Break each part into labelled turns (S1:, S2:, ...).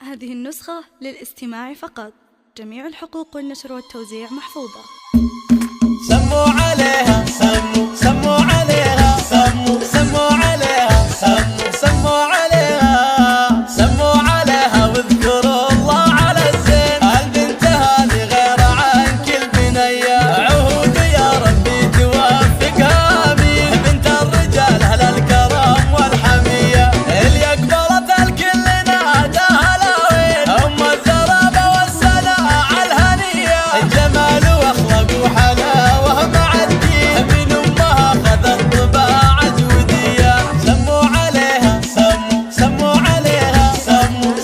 S1: هذه النسخة للاستماع فقط. جميع الحقوق والنشر والتوزيع محفوظة.
S2: سموا عليها سموا عليها سموا عليها سموا عليها سموا عليها واذكروا الله على الزين. البنت هذه غير عن كل بنية، عهود يا ربي توفقها امين. بنت الرجال اهل الكرم والحمية، اللي اقبلت الكل ناداها لاوين. ام الزرابة والسناء الهنية، الجمال واخلاق وحلاوة مع الدين. من امها خذت طباع جودية. سموا عليها سموا عليها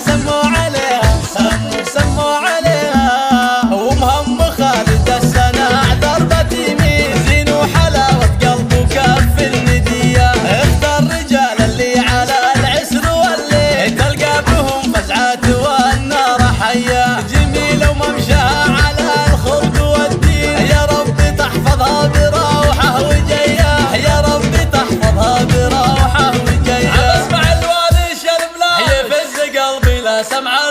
S2: سموا عليها سموا عليها. امها ام خالد السناء ضربة يمين، زين وحلاوة قلب وكف الندية. اختار الرجال اللي على العسر والليل، تلقى بهم فزعات والنار حية. جميلة وممشاها على الخلق والدين، يا ربي تحفظها بروحه وجيه. يا ربي تحفظها بروحه وجيه. عم اسمع الوالي البلاد يفز قلبي لا سمع